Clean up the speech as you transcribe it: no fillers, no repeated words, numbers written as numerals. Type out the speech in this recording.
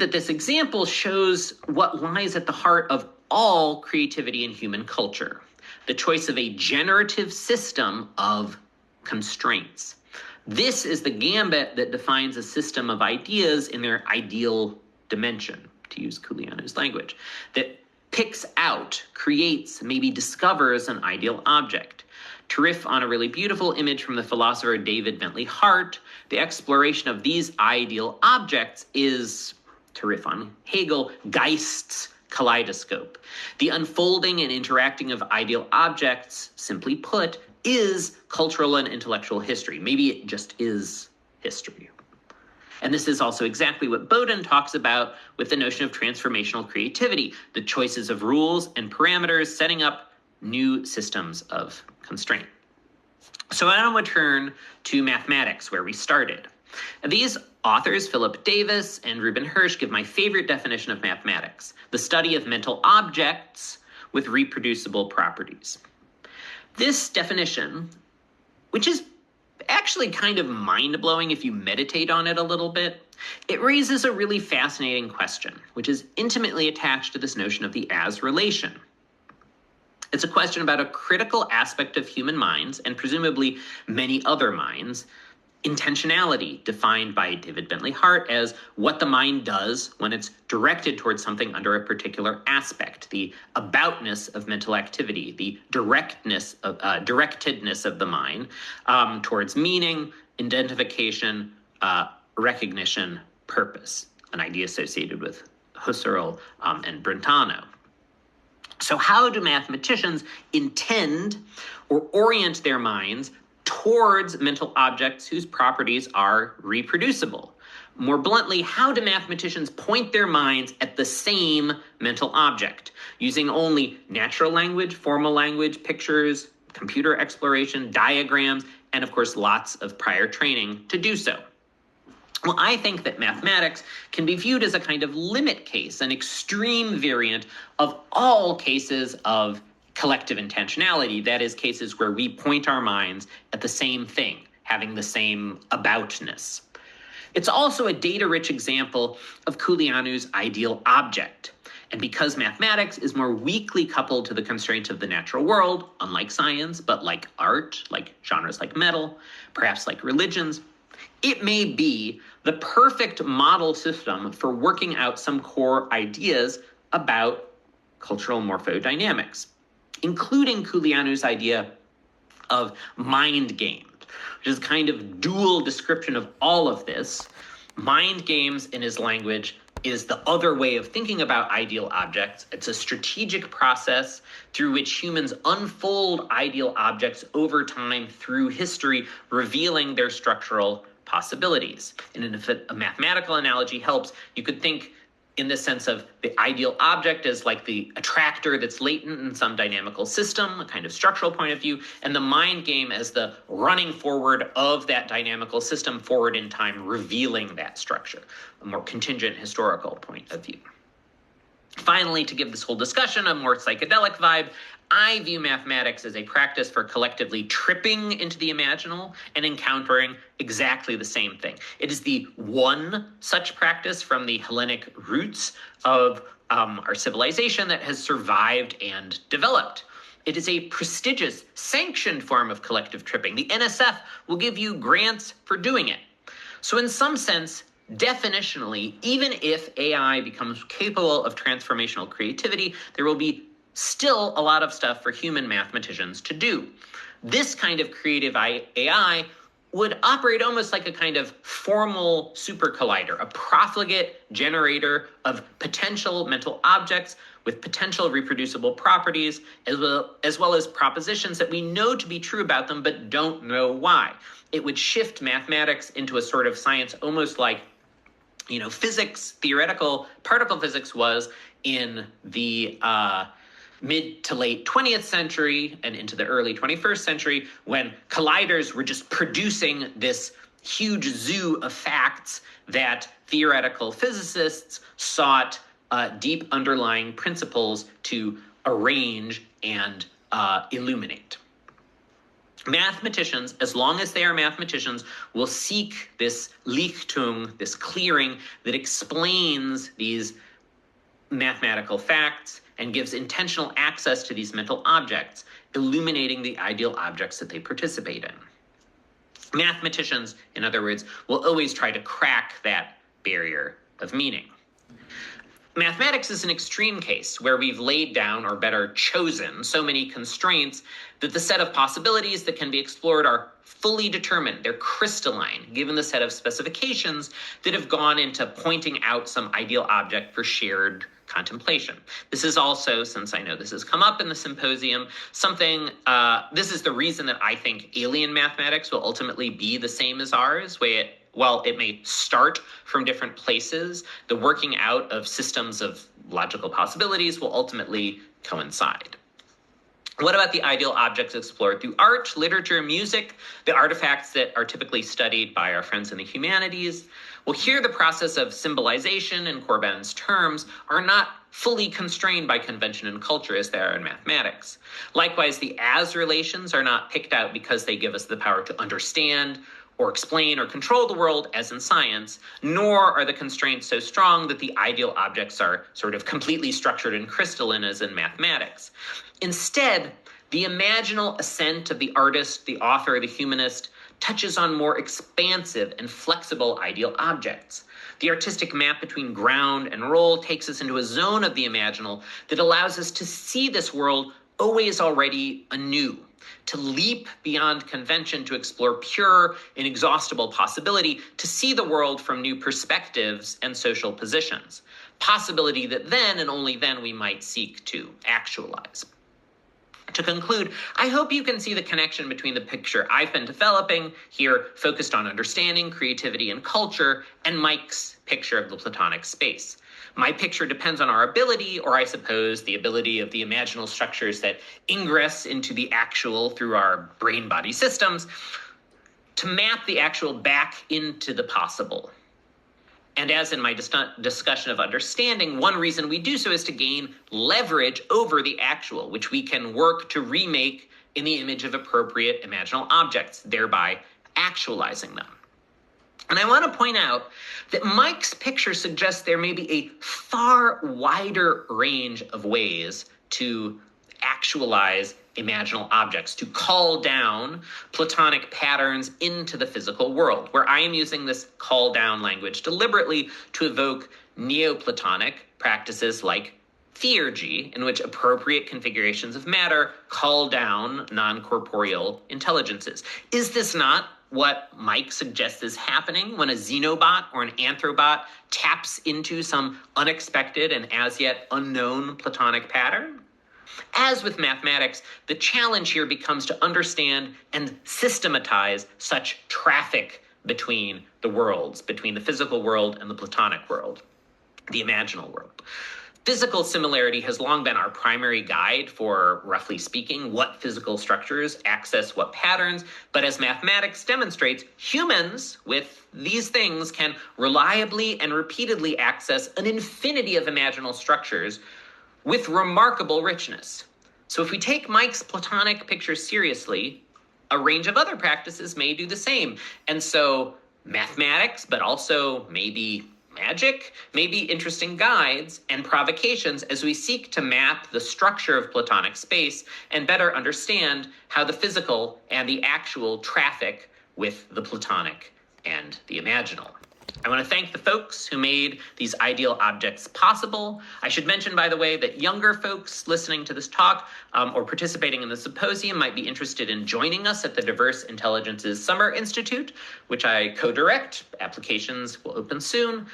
that this example shows what lies at the heart of all creativity in human culture: the choice of a generative system of constraints. This is the gambit that defines a system of ideas in their ideal dimension, to use Culianu's language, that picks out, creates, maybe discovers an ideal object. To riff on a really beautiful image from the philosopher David Bentley Hart, the exploration of these ideal objects is, to riff on Hegel, Geist's kaleidoscope. The unfolding and interacting of ideal objects, simply put, is cultural and intellectual history. Maybe it just is history. And this is also exactly what Bowden talks about with the notion of transformational creativity, the choices of rules and parameters setting up new systems of constraint. So I now return to mathematics, where we started. These authors, Philip Davis and Reuben Hirsch, give my favorite definition of mathematics: the study of mental objects with reproducible properties. This definition, which is actually kind of mind-blowing if you meditate on it a little bit, it raises a really fascinating question, which is intimately attached to this notion of the as relation. It's a question about a critical aspect of human minds, and presumably many other minds: intentionality, defined by David Bentley Hart as what the mind does when it's directed towards something under a particular aspect, the aboutness of mental activity, the directedness of the mind towards meaning, identification, recognition, purpose, an idea associated with Husserl and Brentano. So how do mathematicians intend or orient their minds towards mental objects whose properties are reproducible? More bluntly, how do mathematicians point their minds at the same mental object, using only natural language, formal language, pictures, computer exploration, diagrams, and of course lots of prior training to do so? Well, I think that mathematics can be viewed as a kind of limit case, an extreme variant of all cases of collective intentionality, that is, cases where we point our minds at the same thing, having the same aboutness. It's also a data-rich example of Culianu's ideal object. And because mathematics is more weakly coupled to the constraints of the natural world, unlike science, but like art, like genres like metal, perhaps like religions, it may be the perfect model system for working out some core ideas about cultural morphodynamics, including Culianu's idea of mind games, which is kind of dual description of all of this. Mind games, in his language, is the other way of thinking about ideal objects. It's a strategic process through which humans unfold ideal objects over time through history, revealing their structural possibilities. And if a mathematical analogy helps, you could think in the sense of the ideal object as like the attractor that's latent in some dynamical system, a kind of structural point of view, and the mind game as the running forward of that dynamical system forward in time, revealing that structure, a more contingent historical point of view. Finally, to give this whole discussion a more psychedelic vibe, I view mathematics as a practice for collectively tripping into the imaginal and encountering exactly the same thing. It is the one such practice from the Hellenic roots of our civilization that has survived and developed. It is a prestigious, sanctioned form of collective tripping. The NSF will give you grants for doing it. So in some sense, definitionally, even if AI becomes capable of transformational creativity, there will be still a lot of stuff for human mathematicians to do. This kind of creative AI would operate almost like a kind of formal super collider, a profligate generator of potential mental objects with potential reproducible properties, as well as propositions that we know to be true about them but don't know why. It would shift mathematics into a sort of science almost like, physics, theoretical particle physics was in the mid to late 20th century and into the early 21st century, when colliders were just producing this huge zoo of facts that theoretical physicists sought deep underlying principles to arrange and illuminate. Mathematicians, as long as they are mathematicians, will seek this Lichtung, this clearing that explains these mathematical facts and gives intentional access to these mental objects, illuminating the ideal objects that they participate in. Mathematicians, in other words, will always try to crack that barrier of meaning. Mathematics is an extreme case where we've laid down, or better, chosen so many constraints that the set of possibilities that can be explored are fully determined. They're crystalline, given the set of specifications that have gone into pointing out some ideal object for shared contemplation. This is also, since I know this has come up in the symposium, this is the reason that I think alien mathematics will ultimately be the same as ours, while it may start from different places, the working out of systems of logical possibilities will ultimately coincide. What about the ideal objects explored through art, literature, music, the artifacts that are typically studied by our friends in the humanities? Well, here the process of symbolization in Corbin's terms are not fully constrained by convention and culture as they are in mathematics. Likewise, the as relations are not picked out because they give us the power to understand or explain or control the world as in science, nor are the constraints so strong that the ideal objects are sort of completely structured and crystalline as in mathematics. Instead, the imaginal ascent of the artist, the author, the humanist touches on more expansive and flexible ideal objects. The artistic map between ground and role takes us into a zone of the imaginal that allows us to see this world always already anew, to leap beyond convention, to explore pure, inexhaustible possibility, to see the world from new perspectives and social positions. Possibility that then and only then we might seek to actualize. To conclude, I hope you can see the connection between the picture I've been developing here, focused on understanding, creativity, and culture, and Mike's picture of the Platonic space. My picture depends on our ability, or I suppose the ability of the imaginal structures that ingress into the actual through our brain-body systems, to map the actual back into the possible. And as in my discussion of understanding, one reason we do so is to gain leverage over the actual, which we can work to remake in the image of appropriate imaginal objects, thereby actualizing them. And I want to point out that Mike's picture suggests there may be a far wider range of ways to actualize imaginal objects, to call down Platonic patterns into the physical world, where I am using this call down language deliberately to evoke Neoplatonic practices like theurgy, in which appropriate configurations of matter call down non-corporeal intelligences. Is this not what Mike suggests is happening when a xenobot or an anthrobot taps into some unexpected and as yet unknown Platonic pattern? As with mathematics, the challenge here becomes to understand and systematize such traffic between the worlds, between the physical world and the Platonic world, the imaginal world. Physical similarity has long been our primary guide for, roughly speaking, what physical structures access what patterns, but as mathematics demonstrates, humans with these things can reliably and repeatedly access an infinity of imaginal structures with remarkable richness. So if we take Mike's Platonic picture seriously, a range of other practices may do the same. And so mathematics, but also maybe magic, may be interesting guides and provocations as we seek to map the structure of Platonic space and better understand how the physical and the actual traffic with the Platonic and the imaginal. I want to thank the folks who made these ideal objects possible. I should mention, by the way, that younger folks listening to this talk or participating in the symposium might be interested in joining us at the Diverse Intelligences Summer Institute, which I co-direct. Applications will open soon.